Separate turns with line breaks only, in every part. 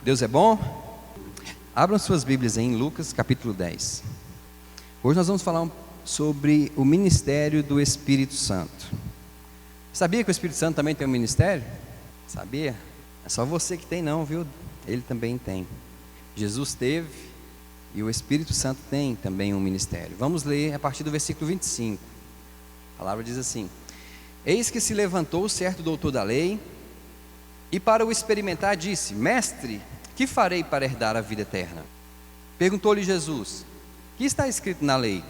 Deus é bom? Abram suas Bíblias em Lucas capítulo 10. Hoje nós vamos falar sobre o ministério do Espírito Santo. Sabia que o Espírito Santo também tem um ministério? Sabia? É só você que tem não, viu? Ele também tem. Jesus teve e o Espírito Santo tem também um ministério. Vamos ler a partir do versículo 25. A palavra diz assim: Eis que se levantou certo doutor da lei e para o experimentar disse: Mestre, que farei para herdar a vida eterna? Perguntou-lhe Jesus: Que está escrito na lei?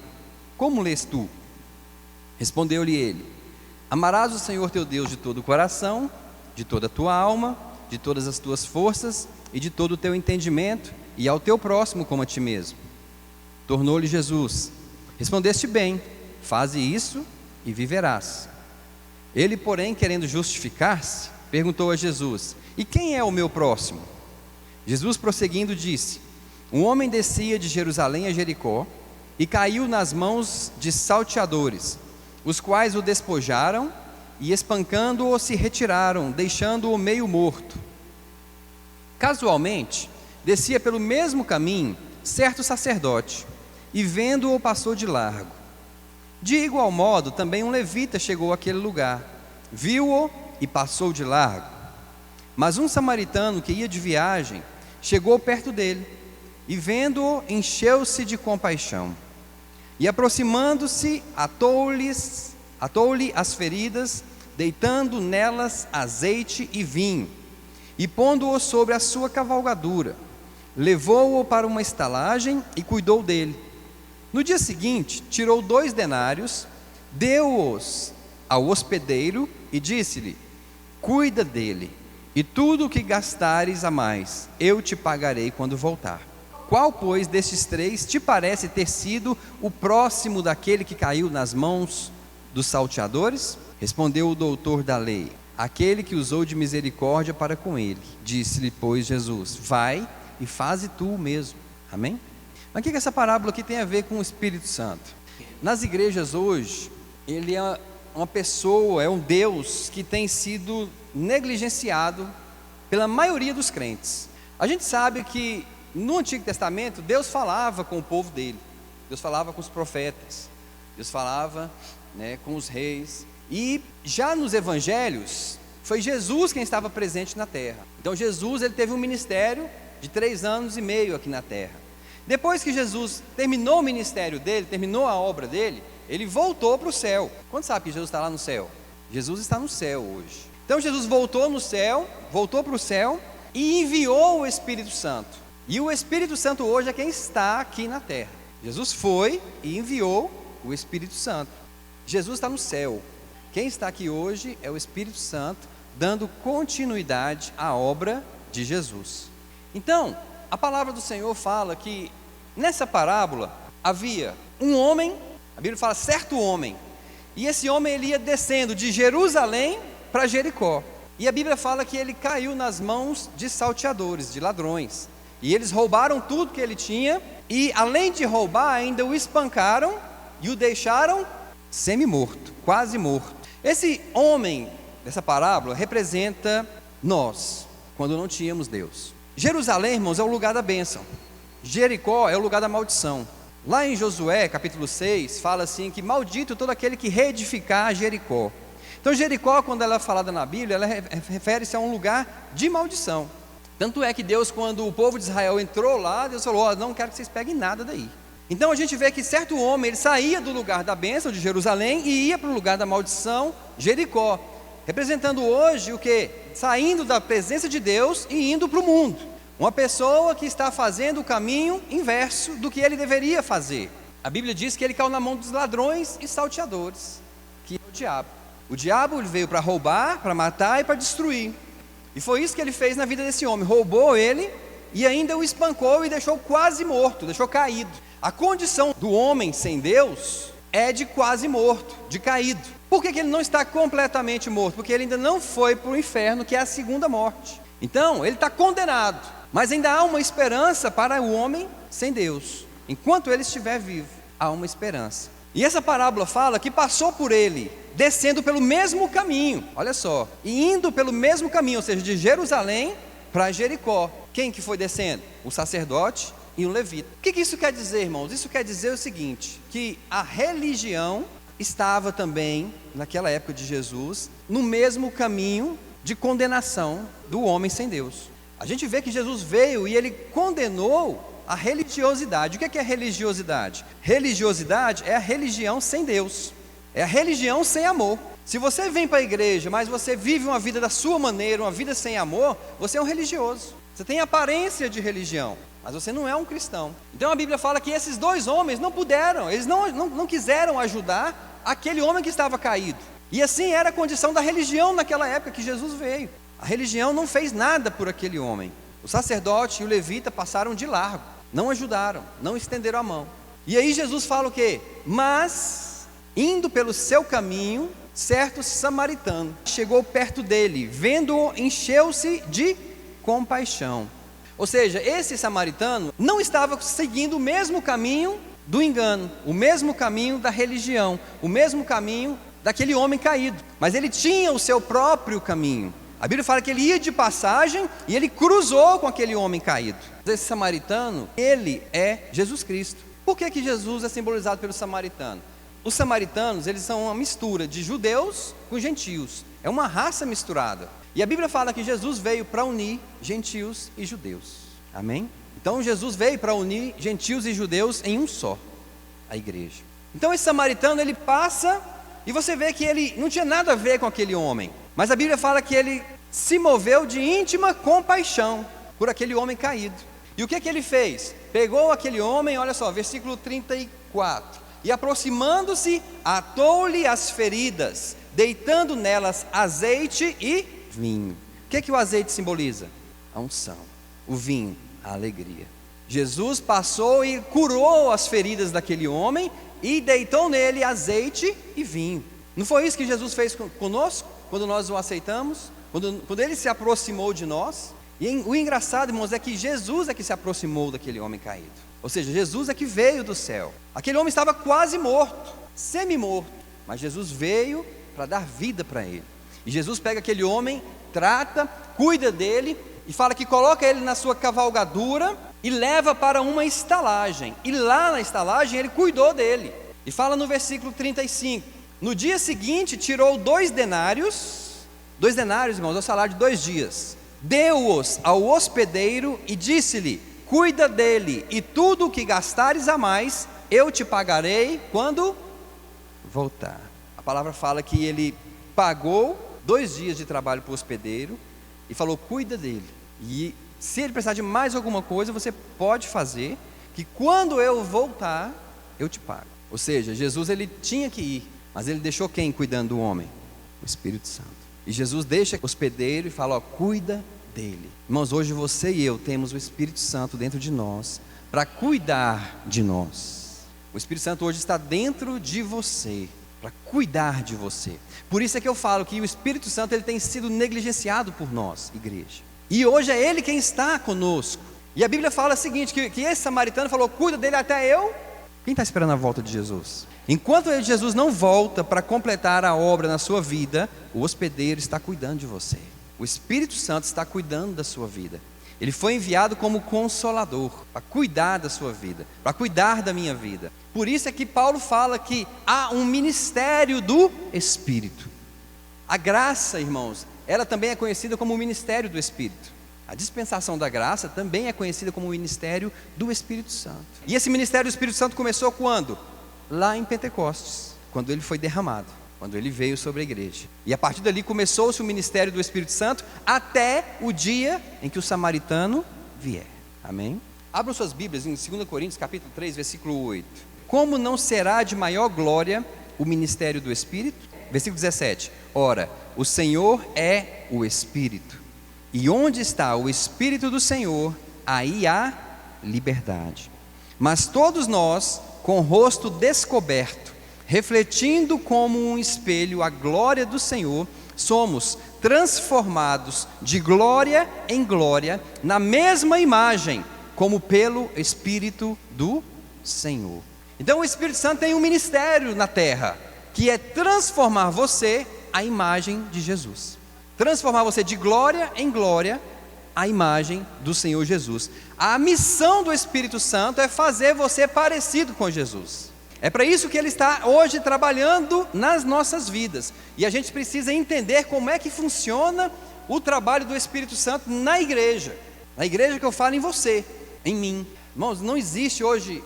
Como lês tu? Respondeu-lhe ele: Amarás o Senhor teu Deus de todo o coração, de toda a tua alma, de todas as tuas forças e de todo o teu entendimento, e ao teu próximo como a ti mesmo. Tornou-lhe Jesus: Respondeste bem, faze isso e viverás. Ele, porém, querendo justificar-se, perguntou a Jesus: E quem é o meu próximo? Jesus, prosseguindo, disse: Um homem descia de Jerusalém a Jericó e caiu nas mãos de salteadores, os quais o despojaram e, espancando-o, se retiraram, deixando-o meio morto. Casualmente, descia pelo mesmo caminho certo sacerdote, e vendo-o passou de largo. De igual modo, também um levita chegou àquele lugar, viu-o e passou de largo. Mas um samaritano que ia de viagem chegou perto dele e, vendo-o, encheu-se de compaixão. E aproximando-se, atou-lhe as feridas, deitando nelas azeite e vinho, e pondo-o sobre a sua cavalgadura, levou-o para uma estalagem e cuidou dele. No dia seguinte, tirou 2 denários, deu-os ao hospedeiro e disse-lhe: Cuida dele, e tudo o que gastares a mais, eu te pagarei quando voltar. Qual, pois, destes 3 te parece ter sido o próximo daquele que caiu nas mãos dos salteadores? Respondeu o doutor da lei: Aquele que usou de misericórdia para com ele. Disse-lhe, pois, Jesus: Vai e faze tu o mesmo. Amém? Mas o que essa parábola aqui tem a ver com o Espírito Santo? Nas igrejas hoje, ele é uma pessoa, é um Deus que tem sido negligenciado pela maioria dos crentes. A gente sabe que no Antigo Testamento Deus falava com o povo dele, Deus falava com os profetas, Deus falava, com os reis, e já nos evangelhos foi Jesus quem estava presente na terra. Então Jesus, ele teve um ministério de 3 anos e meio aqui na terra. Depois que Jesus terminou o ministério dele, terminou a obra dele, ele voltou para o céu. Quando sabe que Jesus está lá no céu? Jesus está no céu hoje. Então Jesus voltou para o céu e enviou o Espírito Santo. E o Espírito Santo hoje é quem está aqui na terra. Jesus foi e enviou o Espírito Santo. Jesus está no céu. Quem está aqui hoje é o Espírito Santo, dando continuidade à obra de Jesus. Então, a palavra do Senhor fala que nessa parábola havia um homem, a Bíblia fala certo homem, e esse homem ele ia descendo de Jerusalém para Jericó, e a Bíblia fala que ele caiu nas mãos de salteadores, de ladrões, e eles roubaram tudo que ele tinha, e além de roubar ainda o espancaram e o deixaram semi-morto, quase morto. Esse homem dessa parábola representa nós, quando não tínhamos Deus. Jerusalém, irmãos, é o lugar da bênção. Jericó é o lugar da maldição. Lá em Josué, capítulo 6, fala assim que maldito todo aquele que reedificar Jericó. Então Jericó, quando ela é falada na Bíblia, ela refere-se a um lugar de maldição. Tanto é que Deus, quando o povo de Israel entrou lá, Deus falou: não quero que vocês peguem nada daí. Então a gente vê que certo homem, ele saía do lugar da bênção de Jerusalém e ia para o lugar da maldição, Jericó, representando hoje o que? Saindo da presença de Deus e indo para o mundo. Uma pessoa que está fazendo o caminho inverso do que ele deveria fazer. A Bíblia diz que ele caiu na mão dos ladrões e salteadores, que é o diabo. O diabo ele veio para roubar, para matar e para destruir. E foi isso que ele fez na vida desse homem. Roubou ele e ainda o espancou e deixou quase morto, deixou caído. A condição do homem sem Deus é de quase morto, de caído. Por que ele não está completamente morto? Porque ele ainda não foi para o inferno, que é a segunda morte. Então, ele está condenado, mas ainda há uma esperança para o homem sem Deus. Enquanto ele estiver vivo, há uma esperança. E essa parábola fala que passou por ele, descendo pelo mesmo caminho, olha só, e indo pelo mesmo caminho, ou seja, de Jerusalém para Jericó. Quem que foi descendo? O sacerdote e o levita. O que isso quer dizer, irmãos? Isso quer dizer o seguinte, que a religião estava também, naquela época de Jesus, no mesmo caminho de condenação do homem sem Deus. A gente vê que Jesus veio e ele condenou a religiosidade. O que é religiosidade? Religiosidade é a religião sem Deus, é a religião sem amor. Se você vem para a igreja, mas você vive uma vida da sua maneira, uma vida sem amor, você é um religioso. Você tem aparência de religião, mas você não é um cristão. Então a Bíblia fala que esses dois homens não puderam, eles não quiseram ajudar aquele homem que estava caído. E assim era a condição da religião naquela época que Jesus veio. A religião não fez nada por aquele homem. O sacerdote e o levita passaram de largo, não ajudaram, não estenderam a mão. E aí Jesus fala o quê? Mas, indo pelo seu caminho, certo samaritano chegou perto dele, vendo-o, encheu-se de compaixão. Ou seja, esse samaritano não estava seguindo o mesmo caminho do engano, o mesmo caminho da religião, o mesmo caminho daquele homem caído, mas ele tinha o seu próprio caminho. A Bíblia fala que ele ia de passagem e ele cruzou com aquele homem caído. Esse samaritano, ele é Jesus Cristo. Por que Jesus é simbolizado pelo samaritano? Os samaritanos, eles são uma mistura de judeus com gentios, é uma raça misturada. E a Bíblia fala que Jesus veio para unir gentios e judeus, amém? Então Jesus veio para unir gentios e judeus em um só, a igreja. Então esse samaritano, ele passa e você vê que ele não tinha nada a ver com aquele homem, mas a Bíblia fala que ele se moveu de íntima compaixão por aquele homem caído. E o que ele fez? Pegou aquele homem, olha só, versículo 34, e aproximando-se, atou-lhe as feridas, deitando nelas azeite e vinho. O que o azeite simboliza? A unção. O vinho, a alegria. Jesus passou e curou as feridas daquele homem e deitou nele azeite e vinho. Não foi isso que Jesus fez conosco, quando nós o aceitamos? Quando ele se aproximou de nós? E o engraçado, irmãos, é que Jesus é que se aproximou daquele homem caído. Ou seja, Jesus é que veio do céu. Aquele homem estava quase morto, semi-morto, mas Jesus veio para dar vida para ele. E Jesus pega aquele homem, trata, cuida dele e fala que coloca ele na sua cavalgadura e leva para uma estalagem. E lá na estalagem ele cuidou dele. E fala no versículo 35: no dia seguinte tirou 2 denários, irmãos, é o salário de 2 dias, deu-os ao hospedeiro e disse-lhe: cuida dele, e tudo o que gastares a mais, eu te pagarei quando voltar. A palavra fala que ele pagou 2 dias de trabalho para o hospedeiro e falou: cuida dele, e se ele precisar de mais alguma coisa, você pode fazer, que quando eu voltar, eu te pago. Ou seja, Jesus ele tinha que ir, mas ele deixou quem cuidando do homem? O Espírito Santo. E Jesus deixa o hospedeiro e fala: ó, cuida dele. Irmãos, hoje você e eu temos o Espírito Santo dentro de nós para cuidar de nós. O Espírito Santo hoje está dentro de você para cuidar de você. Por isso é que eu falo que o Espírito Santo ele tem sido negligenciado por nós, igreja. E hoje é ele quem está conosco. E a Bíblia fala o seguinte, que esse samaritano falou: cuida dele até eu. Quem está esperando a volta de Jesus? Enquanto Jesus não volta para completar a obra na sua vida, o hospedeiro está cuidando de você. O Espírito Santo está cuidando da sua vida. Ele foi enviado como consolador, para cuidar da sua vida, para cuidar da minha vida. Por isso é que Paulo fala que há um ministério do Espírito. A graça, irmãos, ela também é conhecida como o ministério do Espírito. A dispensação da graça também é conhecida como o ministério do Espírito Santo. E esse ministério do Espírito Santo começou quando? Lá em Pentecostes, quando ele foi derramado, quando ele veio sobre a igreja. E a partir dali começou-se o ministério do Espírito Santo até o dia em que o samaritano vier. Amém? Abram suas Bíblias em 2 Coríntios capítulo 3, versículo 8. Como não será de maior glória o ministério do Espírito? Versículo 17. Ora, o Senhor é o Espírito, e onde está o Espírito do Senhor, aí há liberdade. Mas todos nós, com o rosto descoberto, refletindo como um espelho a glória do Senhor, somos transformados de glória em glória, na mesma imagem, como pelo Espírito do Senhor. Então o Espírito Santo tem um ministério na terra, que é transformar você à imagem de Jesus. Transformar você de glória em glória, a imagem do Senhor Jesus. A missão do Espírito Santo é fazer você parecido com Jesus. É para isso que Ele está hoje trabalhando nas nossas vidas. E a gente precisa entender como é que funciona o trabalho do Espírito Santo na igreja. Na igreja que eu falo em você, em mim. Irmãos, não existe hoje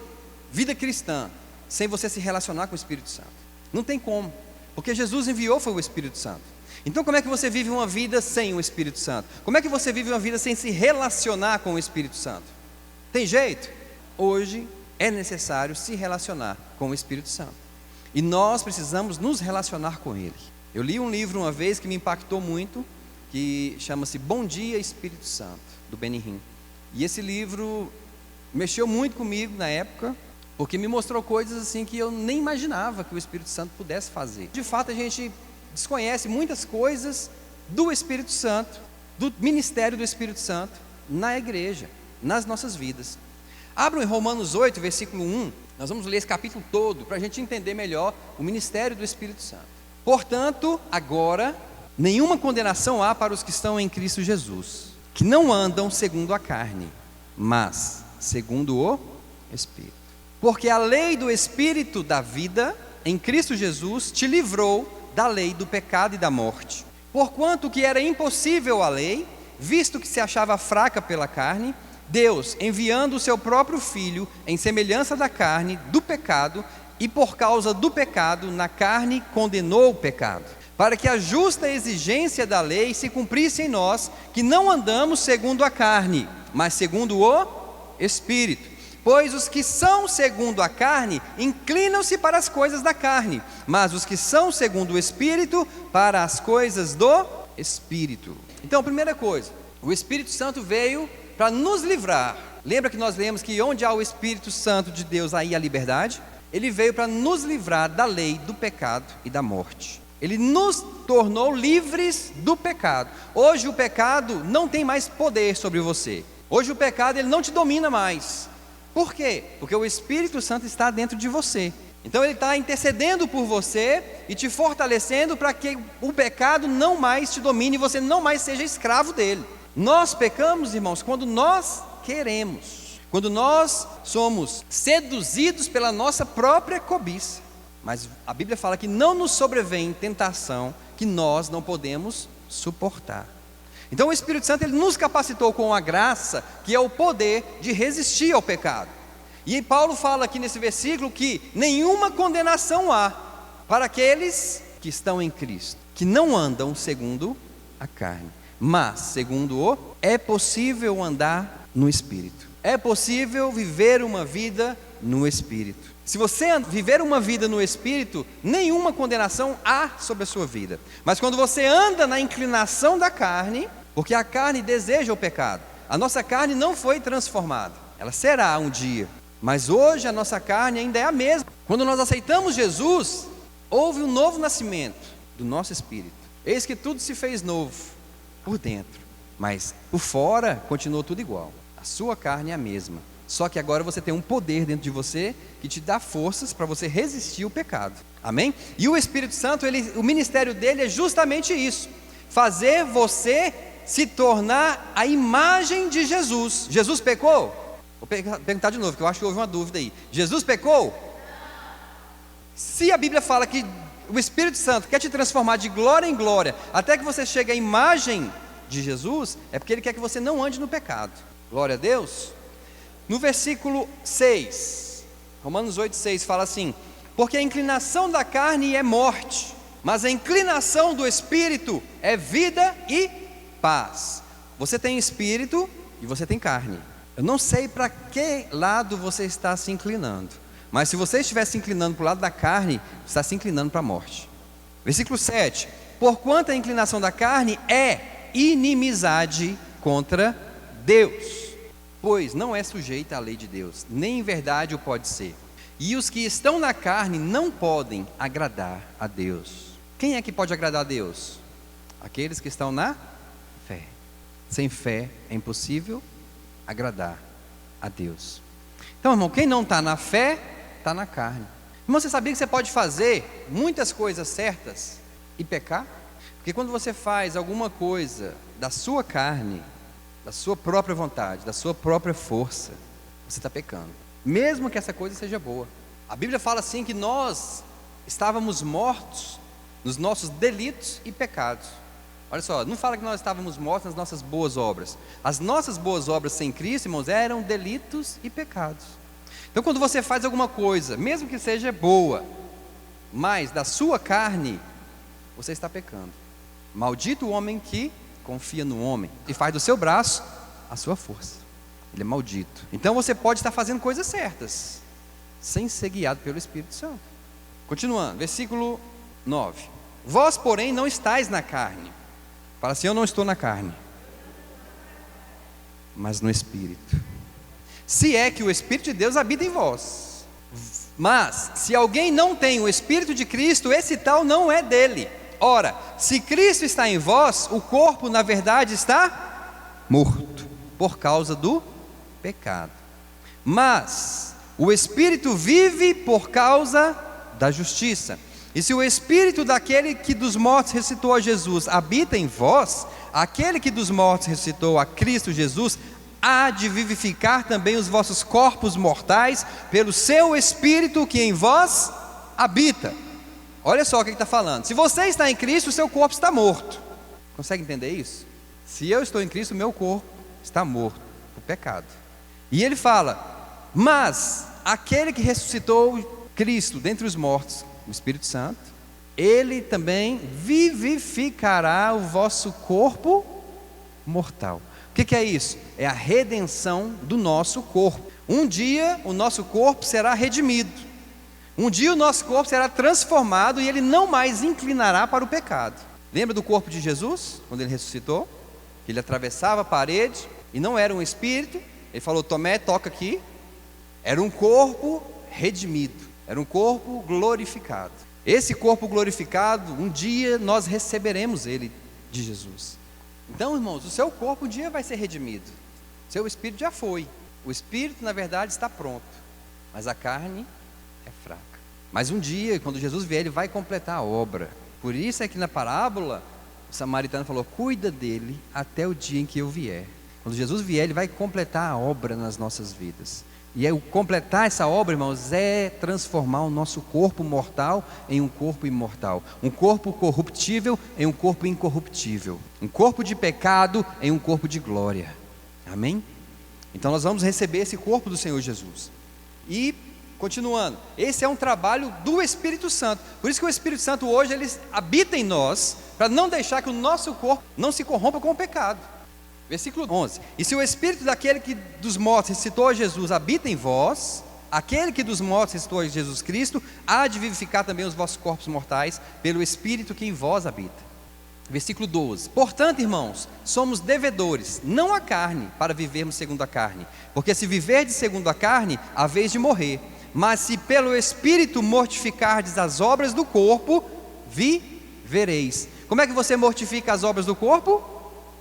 vida cristã sem você se relacionar com o Espírito Santo. Não tem como, porque Jesus enviou foi o Espírito Santo. Então como é que você vive uma vida sem o Espírito Santo? Como é que você vive uma vida sem se relacionar com o Espírito Santo? Tem jeito? Hoje é necessário se relacionar com o Espírito Santo. E nós precisamos nos relacionar com Ele. Eu li um livro uma vez que me impactou muito, que chama-se Bom Dia Espírito Santo, do Benny Hinn. E esse livro mexeu muito comigo na época, porque me mostrou coisas assim que eu nem imaginava que o Espírito Santo pudesse fazer. De fato, a gente desconhece muitas coisas do Espírito Santo, do ministério do Espírito Santo na igreja, nas nossas vidas. Abram em Romanos 8, versículo 1, nós vamos ler esse capítulo todo, para a gente entender melhor o ministério do Espírito Santo. Portanto, agora, nenhuma condenação há para os que estão em Cristo Jesus, que não andam segundo a carne, mas segundo o Espírito. Porque a lei do Espírito da vida, em Cristo Jesus, te livrou da lei do pecado e da morte. Porquanto que era impossível a lei, visto que se achava fraca pela carne, Deus, enviando o seu próprio Filho, em semelhança da carne, do pecado, e por causa do pecado, na carne, condenou o pecado, para que a justa exigência da lei se cumprisse em nós, que não andamos segundo a carne, mas segundo o Espírito. Pois os que são segundo a carne, inclinam-se para as coisas da carne, mas os que são segundo o Espírito, para as coisas do Espírito. Então, primeira coisa, o Espírito Santo veio para nos livrar. Lembra que nós lemos que onde há o Espírito Santo de Deus, aí há liberdade? Ele veio para nos livrar da lei, do pecado e da morte. Ele nos tornou livres do pecado. Hoje o pecado não tem mais poder sobre você. Hoje o pecado ele não te domina mais. Por quê? Porque o Espírito Santo está dentro de você. Então ele está intercedendo por você e te fortalecendo para que o pecado não mais te domine e você não mais seja escravo dele. Nós pecamos, irmãos, quando nós queremos, quando nós somos seduzidos pela nossa própria cobiça. Mas a Bíblia fala que não nos sobrevém tentação que nós não podemos suportar. Então o Espírito Santo ele nos capacitou com a graça, que é o poder de resistir ao pecado. E Paulo fala aqui nesse versículo que nenhuma condenação há para aqueles que estão em Cristo, que não andam segundo a carne, mas segundo o é possível andar no Espírito. É possível viver uma vida no Espírito. Se você viver uma vida no Espírito, nenhuma condenação há sobre a sua vida. Mas quando você anda na inclinação da carne, porque a carne deseja o pecado, a nossa carne não foi transformada, ela será um dia, mas hoje a nossa carne ainda é a mesma. Quando nós aceitamos Jesus, houve um novo nascimento do nosso espírito. Eis que tudo se fez novo por dentro, mas por fora continuou tudo igual. A sua carne é a mesma. Só que agora você tem um poder dentro de você que te dá forças para você resistir ao pecado. Amém? E o Espírito Santo, o ministério dele é justamente isso: fazer você se tornar a imagem de Jesus. Jesus pecou? Vou perguntar de novo, que eu acho que houve uma dúvida aí. Jesus pecou? Se a Bíblia fala que o Espírito Santo quer te transformar de glória em glória, até que você chegue à imagem de Jesus, é porque ele quer que você não ande no pecado. Glória a Deus. No versículo 6, Romanos 8, 6 fala assim: porque a inclinação da carne é morte, mas a inclinação do Espírito é vida e paz. Você tem espírito e você tem carne. Eu não sei para que lado você está se inclinando, mas se você estiver se inclinando para o lado da carne, você está se inclinando para a morte. Versículo 7: porquanto a inclinação da carne é inimizade contra Deus, pois não é sujeita à lei de Deus, nem em verdade o pode ser. E os que estão na carne não podem agradar a Deus. Quem é que pode agradar a Deus? Aqueles que estão na fé. Sem fé é impossível agradar a Deus. Então, irmão, quem não está na fé, está na carne. Irmão, você sabia que você pode fazer muitas coisas certas e pecar? Porque quando você faz alguma coisa da sua carne, da sua própria vontade, da sua própria força, você está pecando, mesmo que essa coisa seja boa. A Bíblia fala assim que nós estávamos mortos nos nossos delitos e pecados. Olha só, não fala que nós estávamos mortos nas nossas boas obras. As nossas boas obras sem Cristo, irmãos, eram delitos e pecados. Então quando você faz alguma coisa, mesmo que seja boa, mas da sua carne, você está pecando. Maldito o homem que confia no homem e faz do seu braço a sua força. Ele é maldito. Então você pode estar fazendo coisas certas, sem ser guiado pelo Espírito Santo. Continuando, versículo 9. Vós, porém, não estáis na carne. Fala assim: eu não estou na carne, mas no Espírito. Se é que o Espírito de Deus habita em vós. Mas, se alguém não tem o Espírito de Cristo, esse tal não é dele. Ora, se Cristo está em vós, o corpo na verdade está morto, por causa do pecado. Mas o Espírito vive por causa da justiça. E se o Espírito daquele que dos mortos ressuscitou a Jesus habita em vós, aquele que dos mortos ressuscitou a Cristo Jesus, há de vivificar também os vossos corpos mortais, pelo seu Espírito que em vós habita. Olha só o que está falando. Se você está em Cristo, o seu corpo está morto. Consegue entender isso? Se eu estou em Cristo, o meu corpo está morto por pecado. E ele fala: mas aquele que ressuscitou Cristo dentre os mortos, o Espírito Santo, ele também vivificará o vosso corpo mortal. O que é isso? É a redenção do nosso corpo. Um dia o nosso corpo será redimido. Um dia o nosso corpo será transformado e ele não mais inclinará para o pecado. Lembra do corpo de Jesus, quando ele ressuscitou? Ele atravessava a parede e não era um espírito. Ele falou: Tomé, toca aqui. Era um corpo redimido, era um corpo glorificado. Esse corpo glorificado, um dia nós receberemos ele de Jesus. Então, irmãos, o seu corpo um dia vai ser redimido. Seu espírito já foi. O espírito, na verdade, está pronto, mas a carne é fraca. Mas um dia, quando Jesus vier, ele vai completar a obra. Por isso é que na parábola o samaritano falou: cuida dele até o dia em que eu vier. Quando Jesus vier, ele vai completar a obra nas nossas vidas. E o completar essa obra, irmãos, é transformar o nosso corpo mortal em um corpo imortal. Um corpo corruptível em um corpo incorruptível. Um corpo de pecado em um corpo de glória. Amém? Então nós vamos receber esse corpo do Senhor Jesus. E, continuando, esse é um trabalho do Espírito Santo. Por isso que o Espírito Santo hoje, ele habita em nós, para não deixar que o nosso corpo não se corrompa com o pecado. Versículo 11. E se o Espírito daquele que dos mortos ressuscitou a Jesus habita em vós, aquele que dos mortos ressuscitou a Jesus Cristo, há de vivificar também os vossos corpos mortais, pelo Espírito que em vós habita. Versículo 12. Portanto, irmãos, somos devedores, não à carne, para vivermos segundo a carne. Porque se viverdes segundo a carne, há vez de morrer. Mas se pelo Espírito mortificardes as obras do corpo, vivereis. Como é que você mortifica as obras do corpo?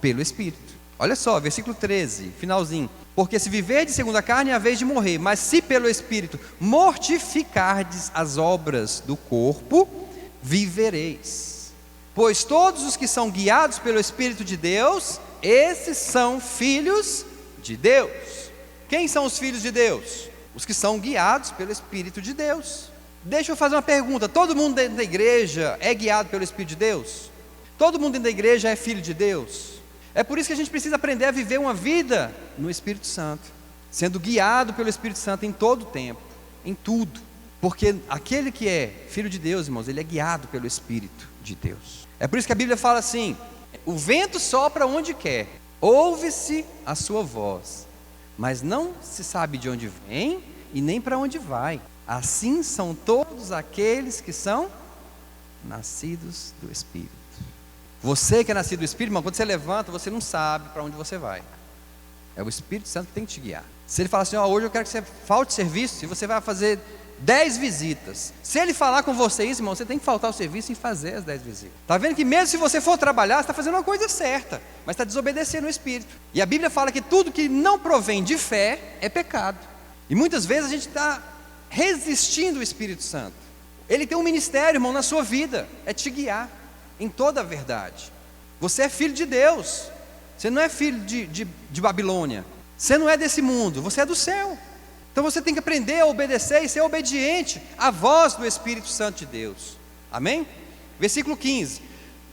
Pelo Espírito. Olha só, versículo 13, finalzinho. Porque se viverdes segundo a carne, é a vez de morrer. Mas se pelo Espírito mortificardes as obras do corpo, vivereis. Pois todos os que são guiados pelo Espírito de Deus, esses são filhos de Deus. Quem são os filhos de Deus? Os que são guiados pelo Espírito de Deus. Deixa eu fazer uma pergunta: todo mundo dentro da igreja é guiado pelo Espírito de Deus? Todo mundo dentro da igreja é filho de Deus? É por isso que a gente precisa aprender a viver uma vida no Espírito Santo, sendo guiado pelo Espírito Santo em todo o tempo, em tudo. Porque aquele que é filho de Deus, irmãos, ele é guiado pelo Espírito de Deus. É por isso que a Bíblia fala assim: o vento sopra onde quer, ouve-se a sua voz, mas não se sabe de onde vem e nem para onde vai. Assim são todos aqueles que são nascidos do Espírito. Você que é nascido do Espírito, irmão, quando você levanta, você não sabe para onde você vai. É o Espírito Santo que tem que te guiar. Se ele falar assim: hoje eu quero que você falte serviço, e você vai fazer 10 visitas. Se ele falar com você isso, irmão, você tem que faltar o serviço e fazer as 10 visitas. Está vendo que mesmo se você for trabalhar, você está fazendo uma coisa certa, mas está desobedecendo o Espírito. E a Bíblia fala que tudo que não provém de fé é pecado. E muitas vezes a gente está resistindo ao Espírito Santo. Ele tem um ministério, irmão, na sua vida, é te guiar em toda a verdade. Você é filho de Deus. Você não é filho de Babilônia. Você não é desse mundo, você é do céu. Então você tem que aprender a obedecer e ser obediente à voz do Espírito Santo de Deus. Amém? Versículo 15: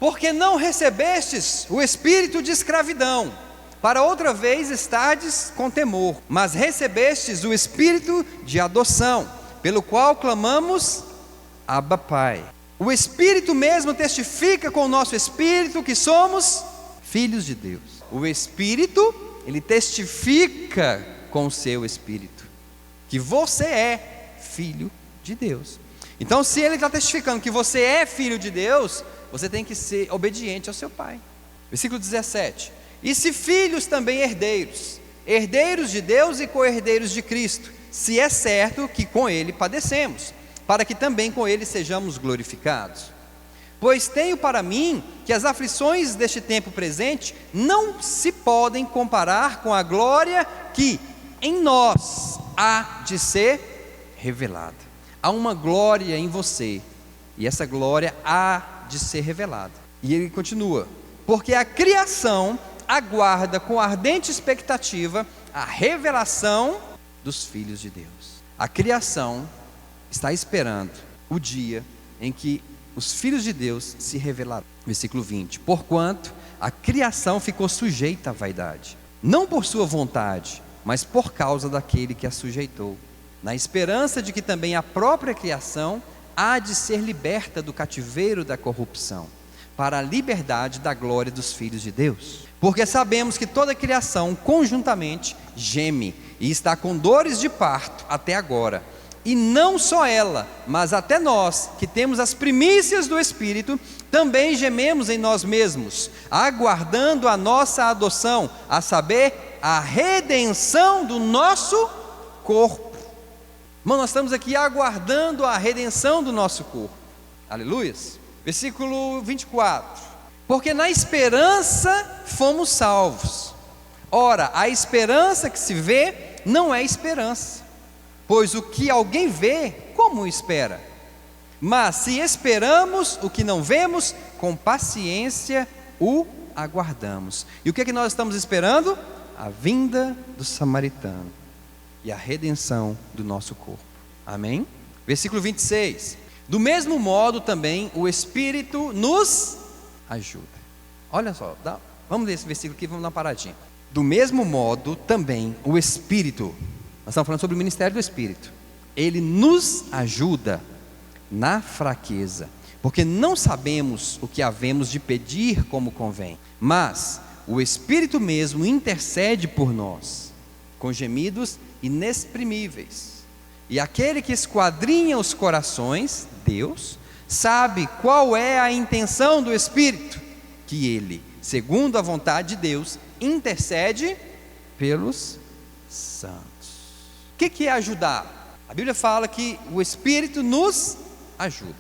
porque não recebestes o espírito de escravidão, para outra vez estardes com temor, mas recebestes o espírito de adoção, pelo qual clamamos, Abba, Pai. O Espírito mesmo testifica com o nosso espírito que somos filhos de Deus. O Espírito, ele testifica com o seu espírito que você é filho de Deus. Então, se ele está testificando que você é filho de Deus, você tem que ser obediente ao seu pai. Versículo 17: e se filhos, também herdeiros, herdeiros de Deus e co-herdeiros de Cristo, se é certo que com ele padecemos, para que também com ele sejamos glorificados. Pois tenho para mim que as aflições deste tempo presente não se podem comparar com a glória que em nós há de ser revelada. Há uma glória em você, e essa glória há de ser revelada. E ele continua: porque a criação aguarda com ardente expectativa a revelação dos filhos de Deus. A criação está esperando o dia em que os filhos de Deus se revelarão. Versículo 20: porquanto a criação ficou sujeita à vaidade, não por sua vontade, mas por causa daquele que a sujeitou, na esperança de que também a própria criação há de ser liberta do cativeiro da corrupção, para a liberdade da glória dos filhos de Deus. Porque sabemos que toda a criação conjuntamente geme e está com dores de parto até agora. E não só ela, mas até nós, que temos as primícias do Espírito, também gememos em nós mesmos, aguardando a nossa adoção, a saber, a redenção do nosso corpo. Irmão, nós estamos aqui aguardando a redenção do nosso corpo. Aleluias. Versículo 24: porque na esperança fomos salvos. Ora, a esperança que se vê não é esperança, pois o que alguém vê, como espera? Mas se esperamos o que não vemos, com paciência o aguardamos. E o que é que nós estamos esperando? A vinda do samaritano e a redenção do nosso corpo. Amém? Versículo 26: do mesmo modo também o Espírito nos ajuda. Olha só, vamos ler esse versículo aqui, vamos dar uma paradinha. Do mesmo modo também o Espírito, nós estamos falando sobre o ministério do Espírito, ele nos ajuda na fraqueza, porque não sabemos o que havemos de pedir como convém, mas o Espírito mesmo intercede por nós, com gemidos inexprimíveis. E aquele que esquadrinha os corações, Deus, sabe qual é a intenção do Espírito, que ele, segundo a vontade de Deus, intercede pelos santos. O que é ajudar? A Bíblia fala que o Espírito nos ajuda.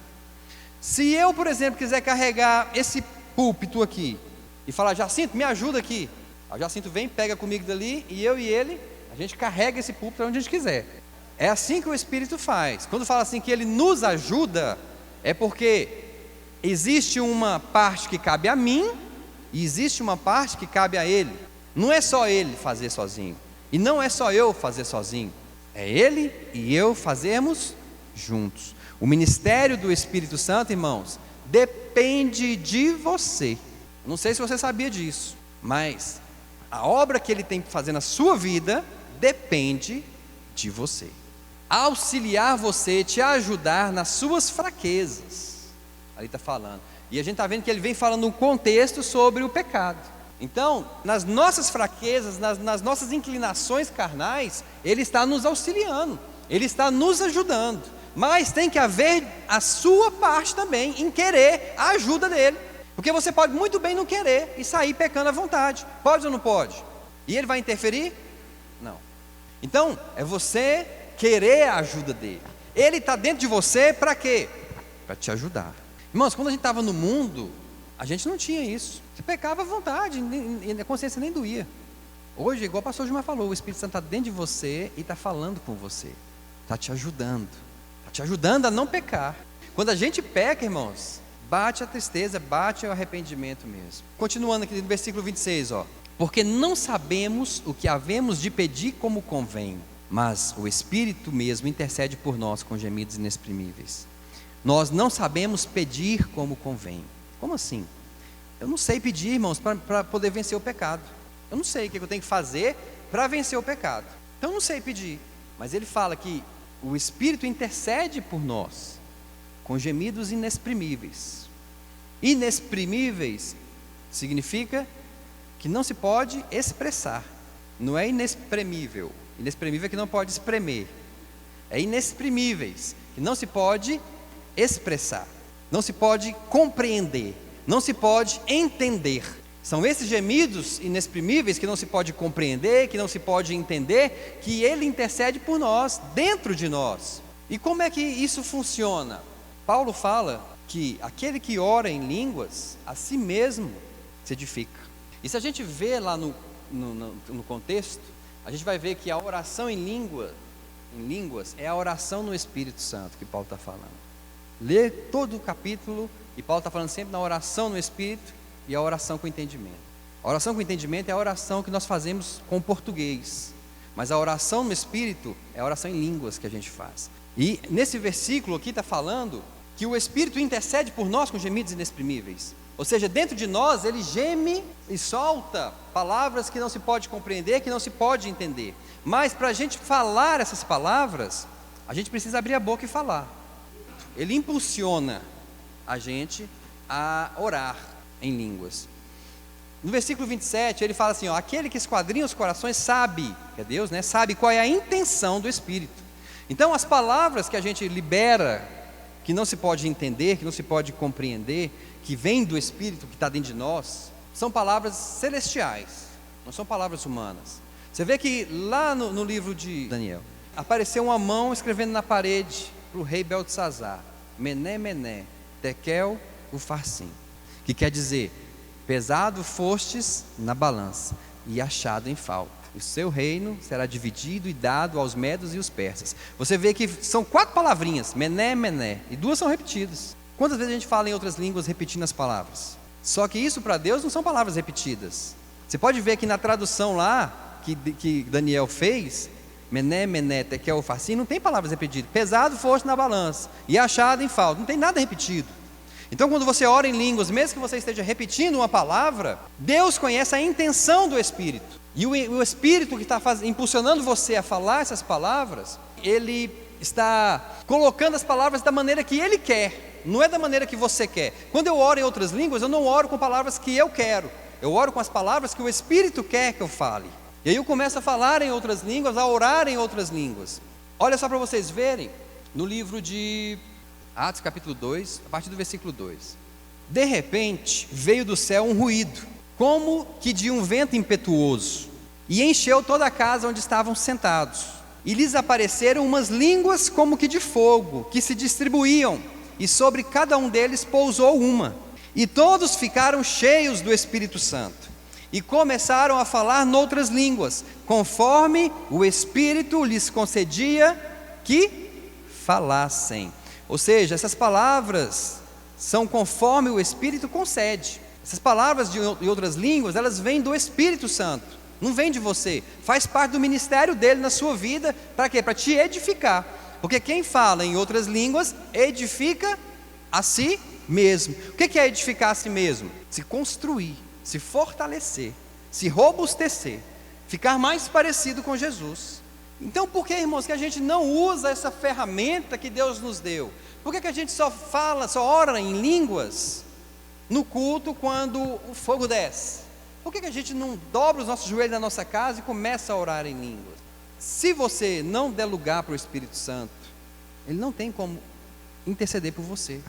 Se eu, por exemplo, quiser carregar esse púlpito aqui e falar: Jacinto, me ajuda aqui. O Jacinto vem, pega comigo dali, e eu e ele, a gente carrega esse púlpito para onde a gente quiser. É assim que o Espírito faz. Quando fala assim que ele nos ajuda, é porque existe uma parte que cabe a mim e existe uma parte que cabe a ele. Não é só ele fazer sozinho, e não é só eu fazer sozinho, é ele e eu fazermos juntos. O ministério do Espírito Santo, irmãos, depende de você. Não sei se você sabia disso, mas a obra que ele tem que fazer na sua vida depende de você. Auxiliar você, te ajudar nas suas fraquezas. Ali está falando. E a gente está vendo que ele vem falando um contexto sobre o pecado. Então, nas nossas fraquezas, nas nossas inclinações carnais, ele está nos auxiliando, ele está nos ajudando. Mas tem que haver a sua parte também em querer a ajuda dele. Porque você pode muito bem não querer e sair pecando à vontade. Pode ou não pode? E ele vai interferir? Não. Então, é você querer a ajuda dele. Ele está dentro de você para quê? Para te ajudar. Irmãos, quando a gente estava no mundo, a gente não tinha isso. Você pecava à vontade, e a consciência nem doía. Hoje, igual o pastor Gilmar falou, o Espírito Santo está dentro de você e está falando com você. Está te ajudando. Está te ajudando a não pecar. Quando a gente peca, irmãos, bate a tristeza, bate o arrependimento mesmo. Continuando aqui no versículo 26, porque não sabemos o que havemos de pedir como convém, mas o Espírito mesmo intercede por nós com gemidos inexprimíveis. Nós não sabemos pedir como convém. Como assim? Eu não sei pedir, irmãos, para poder vencer o pecado. Eu não sei o que eu tenho que fazer para vencer o pecado. Então eu não sei pedir. Mas ele fala que o Espírito intercede por nós com gemidos inexprimíveis. Inexprimíveis significa que não se pode expressar. Não é inexprimível. Inexprimível é que não pode espremer. É inexprimíveis, que não se pode expressar, não se pode compreender, não se pode entender. São esses gemidos inexprimíveis que não se pode compreender, que não se pode entender, que Ele intercede por nós, dentro de nós. E como é que isso funciona? Paulo fala que aquele que ora em línguas, a si mesmo se edifica. E se a gente vê lá no contexto, a gente vai ver que a oração em línguas é a oração no Espírito Santo que Paulo está falando. Lê todo o capítulo e Paulo está falando sempre na oração no Espírito e a oração com entendimento. A oração com entendimento é a oração que nós fazemos com o português, mas a oração no Espírito é a oração em línguas que a gente faz. E nesse versículo aqui está falando que o Espírito intercede por nós com gemidos inexprimíveis. Ou seja, dentro de nós ele geme e solta palavras que não se pode compreender, que não se pode entender. Mas para a gente falar essas palavras, a gente precisa abrir a boca e falar. Ele impulsiona a gente a orar em línguas. No versículo 27 ele fala assim, aquele que esquadrinha os corações sabe, que é Deus, né? Sabe qual é a intenção do Espírito. Então as palavras que a gente libera, que não se pode entender, que não se pode compreender, que vem do Espírito que está dentro de nós, são palavras celestiais, não são palavras humanas. Você vê que lá no livro de Daniel, apareceu uma mão escrevendo na parede para o rei Beltesazar, Mené, Mené, Tekel, Ufarsim, que quer dizer, pesado fostes na balança e achado em falta. O seu reino será dividido e dado aos medos e os persas. Você vê que são 4 palavrinhas, Mené, Mené, e 2 são repetidas. Quantas vezes a gente fala em outras línguas repetindo as palavras? Só que isso para Deus não são palavras repetidas. Você pode ver que na tradução lá, que Daniel fez, Mené, Mené, Tekel, Ufarsim, não tem palavras repetidas. Pesado foste na balança e achado em falta, não tem nada repetido. Então quando você ora em línguas, mesmo que você esteja repetindo uma palavra, Deus conhece a intenção do Espírito. E o Espírito que está impulsionando você a falar essas palavras, Ele está colocando as palavras da maneira que Ele quer, não é da maneira que você quer. Quando eu oro em outras línguas, eu não oro com palavras que eu quero, eu oro com as palavras que o Espírito quer que eu fale. E aí eu começo a falar em outras línguas, a orar em outras línguas. Olha só para vocês verem, no livro de Atos capítulo 2, a partir do versículo 2. De repente veio do céu um ruído, como que de um vento impetuoso, e encheu toda a casa onde estavam sentados. E lhes apareceram umas línguas como que de fogo, que se distribuíam, e sobre cada um deles pousou uma. E todos ficaram cheios do Espírito Santo, e começaram a falar noutras línguas, conforme o Espírito lhes concedia que falassem. Ou seja, essas palavras são conforme o Espírito concede. Essas palavras de outras línguas, elas vêm do Espírito Santo, não vêm de você. Faz parte do ministério dele na sua vida. Para quê? Para te edificar. Porque quem fala em outras línguas, edifica a si mesmo. O que é edificar a si mesmo? Se construir, se fortalecer, se robustecer, ficar mais parecido com Jesus. Então por que, irmãos, que a gente não usa essa ferramenta que Deus nos deu? Por que a gente só ora em línguas no culto quando o fogo desce? Por que a gente não dobra os nossos joelhos na nossa casa e começa a orar em línguas? Se você não der lugar para o Espírito Santo, ele não tem como interceder por você.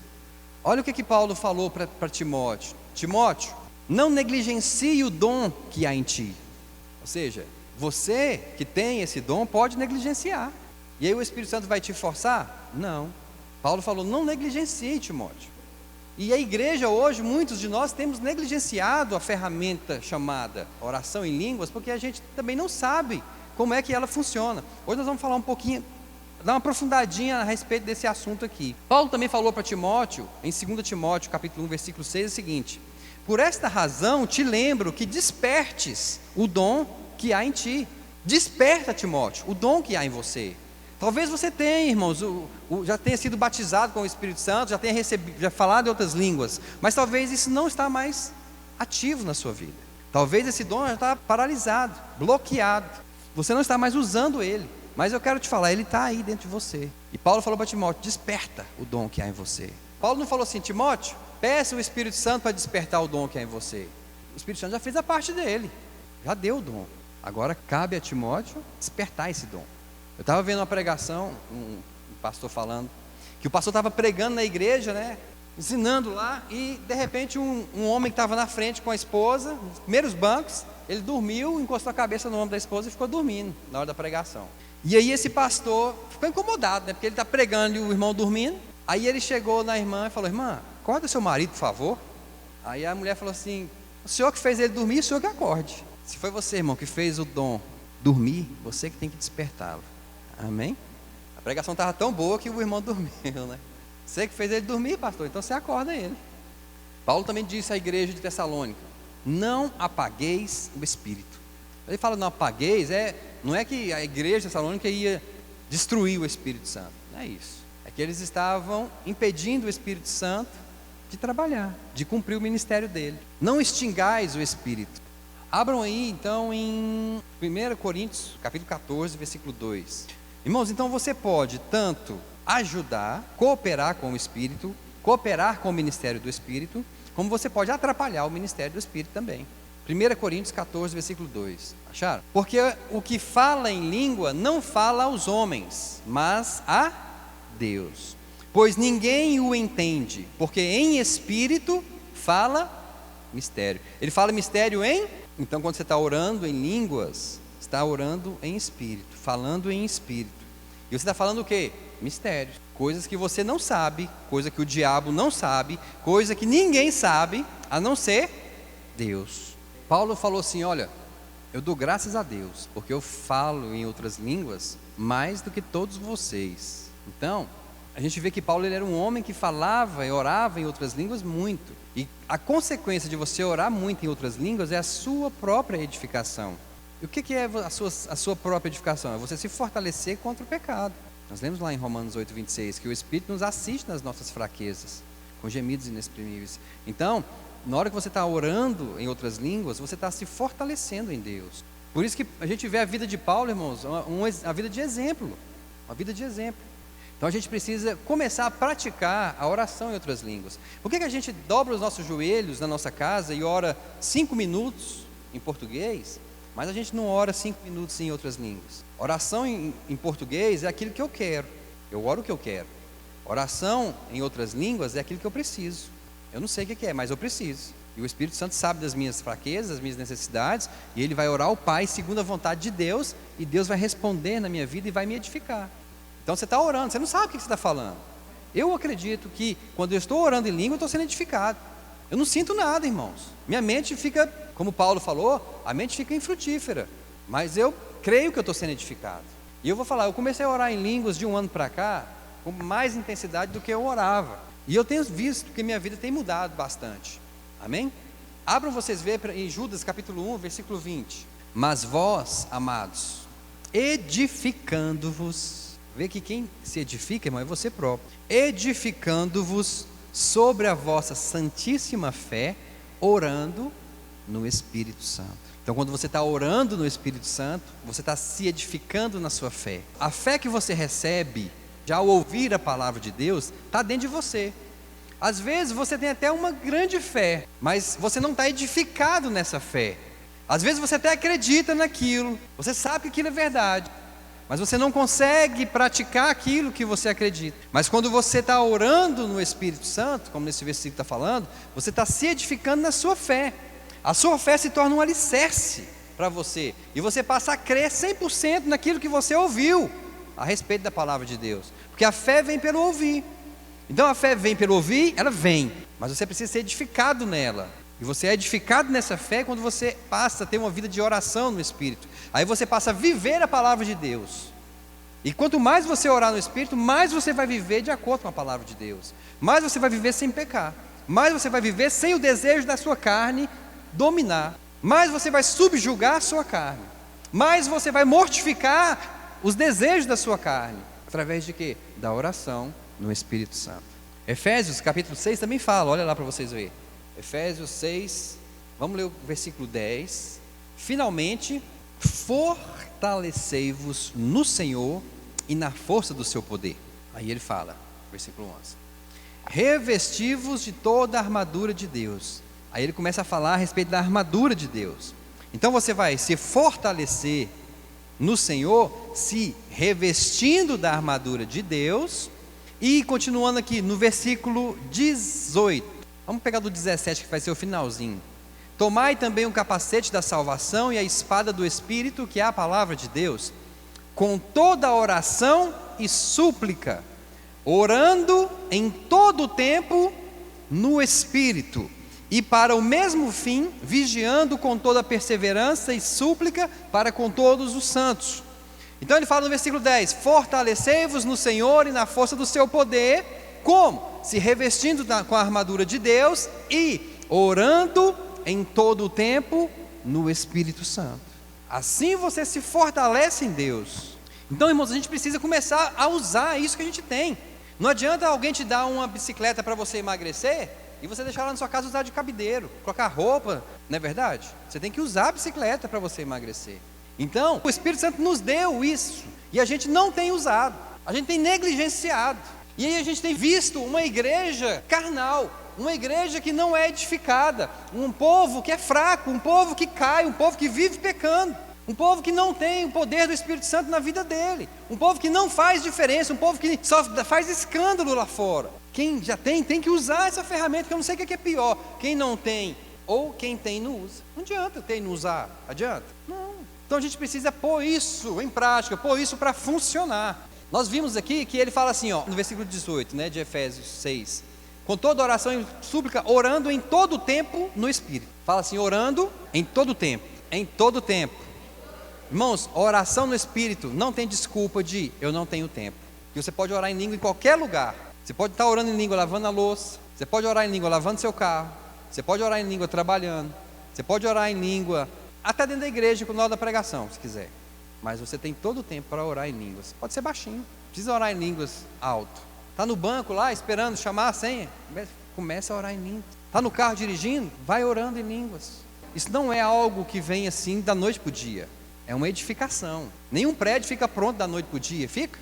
Olha o que Paulo falou para Timóteo. Timóteo, não negligencie o dom que há em ti. Ou seja, você que tem esse dom pode negligenciar. E aí o Espírito Santo vai te forçar? Não. Paulo falou, não negligencie, Timóteo. E a igreja hoje, muitos de nós temos negligenciado a ferramenta chamada oração em línguas, porque a gente também não sabe como é que ela funciona. Hoje nós vamos falar um pouquinho, dar uma aprofundadinha a respeito desse assunto aqui. Paulo também falou para Timóteo, em 2 Timóteo capítulo 1, versículo 6, o seguinte: Por esta razão te lembro que despertes o dom que há em ti. Desperta, Timóteo, o dom que há em você. Talvez você tenha, irmãos, já tenha sido batizado com o Espírito Santo, já tenha recebido, já falado em outras línguas, mas talvez isso não está mais ativo na sua vida. Talvez esse dom já está paralisado, bloqueado. Você não está mais usando ele. Mas eu quero te falar, ele está aí dentro de você. E Paulo falou para Timóteo: desperta o dom que há em você. Paulo não falou assim: Timóteo, peça o Espírito Santo para despertar o dom que há em você. O Espírito Santo já fez a parte dele, já deu o dom. Agora cabe a Timóteo despertar esse dom. Eu estava vendo uma pregação, um pastor falando, que o pastor estava pregando na igreja, né, ensinando lá, e de repente um homem que estava na frente com a esposa, nos primeiros bancos, ele dormiu, encostou a cabeça no ombro da esposa e ficou dormindo na hora da pregação. E aí esse pastor ficou incomodado, né, porque ele está pregando e o irmão dormindo. Aí ele chegou na irmã e falou: irmã, acorda seu marido, por favor. Aí a mulher falou assim: o senhor que fez ele dormir, o senhor que acorde. Se foi você, irmão, que fez o dom dormir, você que tem que despertá-lo. Amém? A pregação estava tão boa que o irmão dormiu, né? Você que fez ele dormir, pastor, então você acorda ele. Paulo também disse à igreja de Tessalônica: não apagueis o Espírito. Ele fala não apagueis, não é que a igreja de Tessalônica ia destruir o Espírito Santo, não é isso. É que eles estavam impedindo o Espírito Santo de trabalhar, de cumprir o ministério dele. Não extingais o Espírito. Abram aí então em 1 Coríntios, capítulo 14, versículo 2. Irmãos, então você pode tanto ajudar, cooperar com o Espírito, cooperar com o ministério do Espírito, como você pode atrapalhar o ministério do Espírito também. 1 Coríntios 14, versículo 2. Acharam? Porque o que fala em língua não fala aos homens, mas a Deus. Pois ninguém o entende, porque em espírito fala mistério. Ele fala mistério em... Então quando você está orando em línguas, está orando em espírito, falando em espírito. E você está falando o quê? Mistérios. Coisas que você não sabe, coisa que o diabo não sabe, coisa que ninguém sabe, a não ser Deus. Paulo falou assim: olha, eu dou graças a Deus, porque eu falo em outras línguas mais do que todos vocês. Então, a gente vê que Paulo ele era um homem que falava e orava em outras línguas muito. E a consequência de você orar muito em outras línguas é a sua própria edificação. E o que é a sua própria edificação? É você se fortalecer contra o pecado. Nós lemos lá em Romanos 8, 26, que o Espírito nos assiste nas nossas fraquezas, com gemidos inexprimíveis. Então, na hora que você está orando em outras línguas, você está se fortalecendo em Deus. Por isso que a gente vê a vida de Paulo, irmãos, a vida de exemplo. Uma vida de exemplo. Então a gente precisa começar a praticar a oração em outras línguas. Por que a gente dobra os nossos joelhos na nossa casa e ora 5 minutos em português, mas a gente não ora 5 minutos em outras línguas? Oração em português é aquilo que eu quero. Eu oro o que eu quero. Oração em outras línguas é aquilo que eu preciso. Eu não sei o que é, mas eu preciso. E o Espírito Santo sabe das minhas fraquezas, das minhas necessidades, e ele vai orar ao Pai segundo a vontade de Deus, e Deus vai responder na minha vida e vai me edificar. Então você está orando, você não sabe o que você está falando. Eu acredito que quando eu estou orando em língua, eu estou sendo edificado. Eu não sinto nada, irmãos. Minha mente fica, como Paulo falou, a mente fica infrutífera. Mas eu creio que eu estou sendo edificado. E eu vou falar, eu comecei a orar em línguas de um ano para cá, com mais intensidade do que eu orava. E eu tenho visto que minha vida tem mudado bastante. Amém? Abram vocês ver em Judas capítulo 1, versículo 20. Mas vós, amados, edificando-vos... Vê que quem se edifica, irmão, é você próprio. Edificando-vos sobre a vossa santíssima fé, orando no Espírito Santo. Então quando você está orando no Espírito Santo, você está se edificando na sua fé. A fé que você recebe, já ao ouvir a palavra de Deus, está dentro de você. Às vezes você tem até uma grande fé, mas você não está edificado nessa fé. Às vezes você até acredita naquilo, você sabe que aquilo é verdade, mas você não consegue praticar aquilo que você acredita. Mas quando você está orando no Espírito Santo, como nesse versículo está falando, você está se edificando na sua fé. A sua fé se torna um alicerce para você, e você passa a crer 100% naquilo que você ouviu a respeito da palavra de Deus, porque a fé vem pelo ouvir. Então a fé vem pelo ouvir, ela vem, mas você precisa ser edificado nela. E você é edificado nessa fé quando você passa a ter uma vida de oração no Espírito. Aí você passa a viver a palavra de Deus. E quanto mais você orar no Espírito, mais você vai viver de acordo com a palavra de Deus. Mais você vai viver sem pecar. mais você vai viver sem o desejo da sua carne dominar, mais você vai subjugar a sua carne, mais você vai mortificar os desejos da sua carne, através de quê? Da oração no Espírito Santo. Efésios capítulo 6 também fala, olha lá para vocês verem. Efésios 6, vamos ler o versículo 10. Finalmente, fortalecei-vos no Senhor e na força do seu poder. Aí ele fala, versículo 11: revesti-vos de toda a armadura de Deus. Aí ele começa a falar a respeito da armadura de Deus. Então você vai se fortalecer no Senhor, se revestindo da armadura de Deus. E continuando aqui no versículo 18, vamos pegar do 17 que vai ser o finalzinho. Tomai também o capacete da salvação e a espada do Espírito, que é a palavra de Deus, com toda a oração e súplica, orando em todo o tempo no Espírito, e para o mesmo fim, vigiando com toda perseverança e súplica para com todos os santos. Então ele fala no versículo 10, fortalecei-vos no Senhor e na força do seu poder. Como? Se revestindo com a armadura de Deus e orando em todo o tempo no Espírito Santo. Assim você se fortalece em Deus. Então, irmãos, a gente precisa começar a usar isso que a gente tem. Não adianta alguém te dar uma bicicleta para você emagrecer e você deixar lá na sua casa usar de cabideiro, colocar roupa, não é verdade? Você tem que usar a bicicleta para você emagrecer. Então, o Espírito Santo nos deu isso, e a gente não tem usado, a gente tem negligenciado, e aí a gente tem visto uma igreja carnal, uma igreja que não é edificada, um povo que é fraco, um povo que cai, um povo que vive pecando, um povo que não tem o poder do Espírito Santo na vida dele, um povo que não faz diferença, um povo que só faz escândalo lá fora. Quem já tem que usar essa ferramenta, que eu não sei o que é pior, quem não tem, ou quem tem não usa. Não adianta ter e não usar, adianta? Não. Então a gente precisa pôr isso em prática, pôr isso para funcionar. Nós vimos aqui que ele fala assim, no versículo 18, de Efésios 6, com toda oração e súplica, orando em todo o tempo no Espírito. Fala assim, orando em todo o tempo, em todo o tempo. Irmãos, oração no Espírito não tem desculpa de eu não tenho tempo. E você pode orar em língua em qualquer lugar. Você pode estar orando em língua lavando a louça, você pode orar em língua lavando seu carro, você pode orar em língua trabalhando, você pode orar em língua até dentro da igreja, na hora da pregação, se quiser. Mas você tem todo o tempo para orar em línguas. Pode ser baixinho, não precisa orar em línguas alto. Está no banco lá, esperando chamar a senha, começa a orar em línguas. Está no carro dirigindo, vai orando em línguas. Isso não é algo que vem assim da noite para o dia. É uma edificação. Nenhum prédio fica pronto da noite para o dia, fica?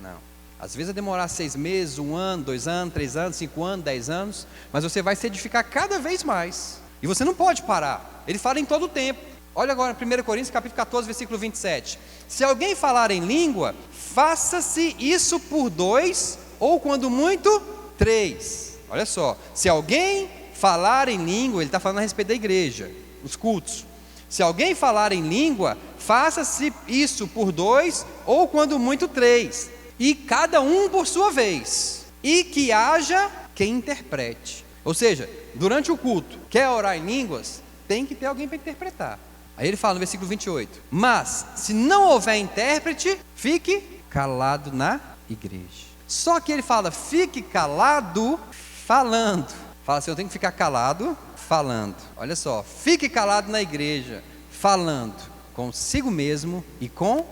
Não. Às vezes vai demorar 6 meses, 1 ano, 2 anos, 3 anos, 5 anos, 10 anos. Mas você vai se edificar cada vez mais. E você não pode parar. Ele fala em todo o tempo. Olha agora 1 Coríntios capítulo 14, versículo 27. Se alguém falar em língua, faça-se isso por 2, ou quando muito, 3. Olha só, se alguém falar em língua, ele está falando a respeito da igreja, os cultos. Se alguém falar em língua, faça-se isso por 2, ou quando muito 3. E cada um por sua vez. E que haja quem interprete. Ou seja, durante o culto, quer orar em línguas, tem que ter alguém para interpretar. Aí ele fala no versículo 28, mas se não houver intérprete, fique calado na igreja. Só que ele fala, fique calado falando. Fala assim, eu tenho que ficar calado falando. Olha só, fique calado na igreja, falando consigo mesmo e com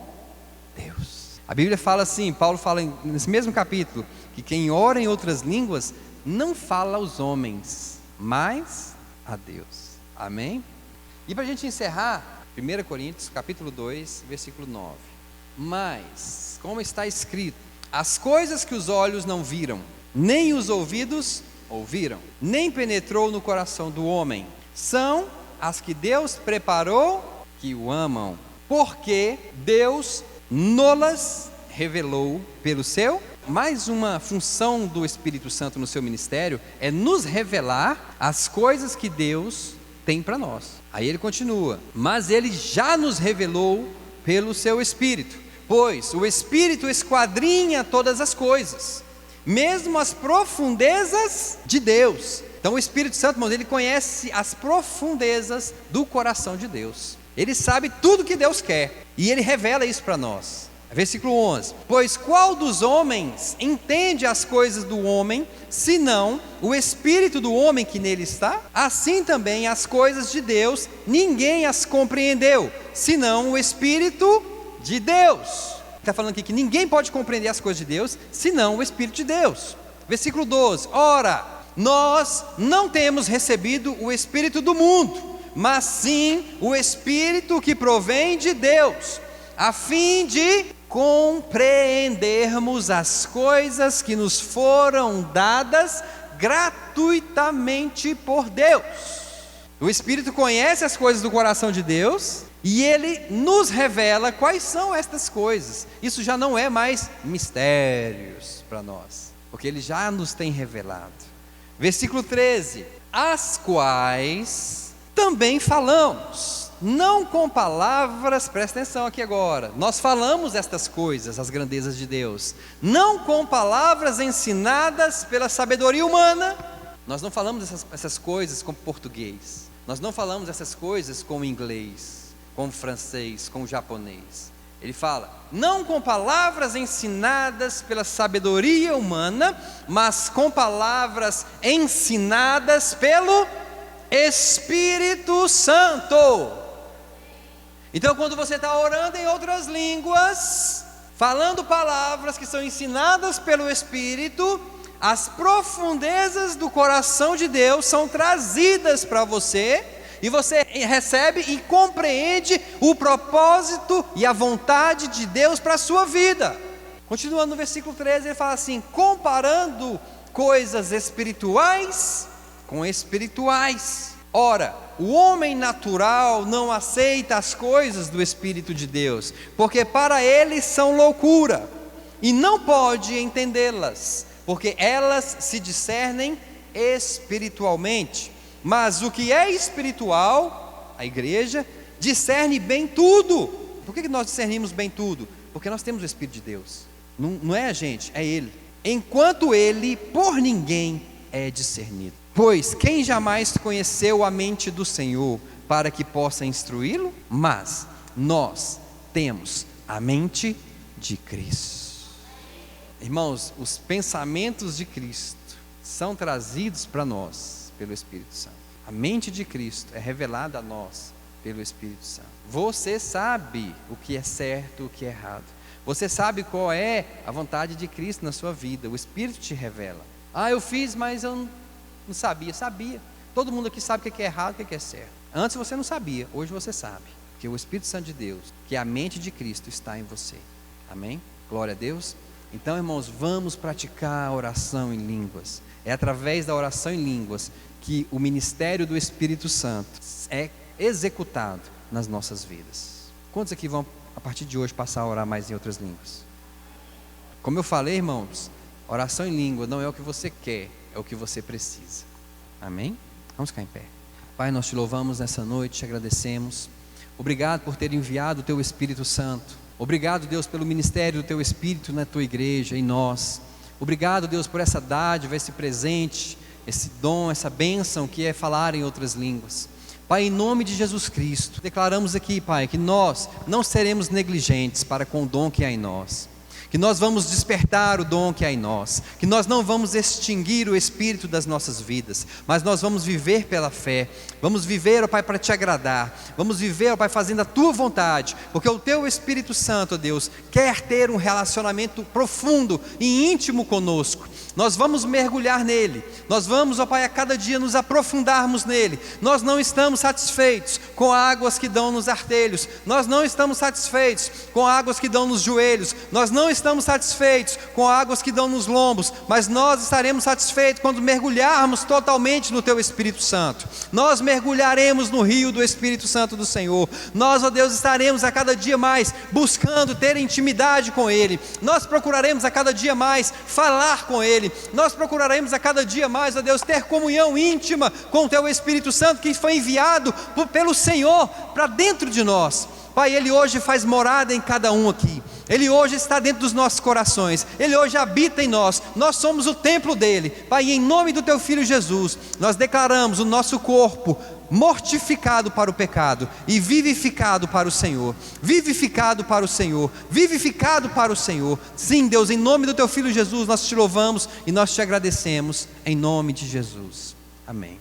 Deus. A Bíblia fala assim, Paulo fala nesse mesmo capítulo, que quem ora em outras línguas não fala aos homens, mas a Deus. Amém? E para a gente encerrar, 1 Coríntios capítulo 2, versículo 9. Mas, como está escrito, as coisas que os olhos não viram, nem os ouvidos ouviram, nem penetrou no coração do homem, são as que Deus preparou que o amam, porque Deus nolas revelou pelo seu. Mais uma função do Espírito Santo no seu ministério é nos revelar as coisas que Deus tem para nós. Aí ele continua, mas ele já nos revelou pelo seu Espírito, pois o Espírito esquadrinha todas as coisas, mesmo as profundezas de Deus. Então o Espírito Santo, irmãos, ele conhece as profundezas do coração de Deus. Ele sabe tudo que Deus quer e ele revela isso para nós. Versículo 11: pois qual dos homens entende as coisas do homem, senão o espírito do homem que nele está? Assim também as coisas de Deus, ninguém as compreendeu, senão o espírito de Deus. Está falando aqui que ninguém pode compreender as coisas de Deus, senão o espírito de Deus. Versículo 12: ora, nós não temos recebido o espírito do mundo, mas sim o espírito que provém de Deus, a fim de compreendermos as coisas que nos foram dadas gratuitamente por Deus. O Espírito conhece as coisas do coração de Deus e Ele nos revela quais são estas coisas. Isso já não é mais mistérios para nós, porque Ele já nos tem revelado. Versículo 13: as quais também falamos, não com palavras, presta atenção aqui agora, nós falamos estas coisas, as grandezas de Deus, não com palavras ensinadas pela sabedoria humana. Nós não falamos essas coisas com português, nós não falamos essas coisas com inglês, com francês, com japonês. Ele fala, não com palavras ensinadas pela sabedoria humana, mas com palavras ensinadas pelo Espírito Santo. Então, quando você está orando em outras línguas, falando palavras que são ensinadas pelo Espírito, as profundezas do coração de Deus são trazidas para você, e você recebe e compreende o propósito e a vontade de Deus para a sua vida. Continuando no versículo 13, ele fala assim, comparando coisas espirituais com espirituais. Ora, o homem natural não aceita as coisas do Espírito de Deus, porque para ele são loucura, e não pode entendê-las, porque elas se discernem espiritualmente. Mas o que é espiritual, a igreja, discerne bem tudo. Por que nós discernimos bem tudo? Porque nós temos o Espírito de Deus. Não é a gente, é Ele. Enquanto Ele, por ninguém, é discernido. Pois quem jamais conheceu a mente do Senhor para que possa instruí-lo? Mas nós temos a mente de Cristo. Irmãos, os pensamentos de Cristo são trazidos para nós pelo Espírito Santo. A mente de Cristo é revelada a nós pelo Espírito Santo. Você sabe o que é certo, o que é errado. Você sabe qual é a vontade de Cristo na sua vida. O Espírito te revela. Eu fiz, mas eu não sabia. Sabia. Todo mundo aqui sabe o que é errado e o que é certo. Antes você não sabia, hoje você sabe. Porque o Espírito Santo de Deus, que é a mente de Cristo, está em você. Amém? Glória a Deus. Então, irmãos, vamos praticar a oração em línguas. É através da oração em línguas que o ministério do Espírito Santo é executado nas nossas vidas. Quantos aqui vão, a partir de hoje, passar a orar mais em outras línguas? Como eu falei, irmãos, oração em língua não é o que você quer, é o que você precisa. Amém? Vamos ficar em pé. Pai, nós te louvamos nessa noite, te agradecemos. Obrigado por ter enviado o teu Espírito Santo. Obrigado, Deus, pelo ministério do teu Espírito na tua igreja, em nós. Obrigado, Deus, por essa dádiva, esse presente, esse dom, essa bênção que é falar em outras línguas. Pai, em nome de Jesus Cristo, declaramos aqui, Pai, que nós não seremos negligentes para com o dom que há em nós. Que nós vamos despertar o dom que há em nós, que nós não vamos extinguir o Espírito das nossas vidas, mas nós vamos viver pela fé, vamos viver, ó Pai, para te agradar, vamos viver, ó Pai, fazendo a tua vontade, porque o teu Espírito Santo, ó Deus, quer ter um relacionamento profundo e íntimo conosco. Nós vamos mergulhar nele, nós vamos, ó Pai, a cada dia nos aprofundarmos nele. Nós não estamos satisfeitos com águas que dão nos artelhos, nós não estamos satisfeitos com águas que dão nos joelhos, nós não estamos satisfeitos com águas que dão nos lombos, mas nós estaremos satisfeitos quando mergulharmos totalmente no teu Espírito Santo. Nós mergulharemos no rio do Espírito Santo do Senhor. Nós, ó Deus, estaremos a cada dia mais buscando ter intimidade com Ele. Nós procuraremos a cada dia mais falar com Ele. Nós procuraremos a cada dia mais, ó Deus, ter comunhão íntima com o teu Espírito Santo que foi enviado pelo Senhor para dentro de nós. Pai, Ele hoje faz morada em cada um aqui. Ele hoje está dentro dos nossos corações. Ele hoje habita em nós. Nós somos o templo dEle. Pai, em nome do Teu Filho Jesus, nós declaramos o nosso corpo mortificado para o pecado e vivificado para o Senhor. Vivificado para o Senhor. Vivificado para o Senhor. Sim, Deus, em nome do Teu Filho Jesus, nós te louvamos e nós te agradecemos. Em nome de Jesus. Amém.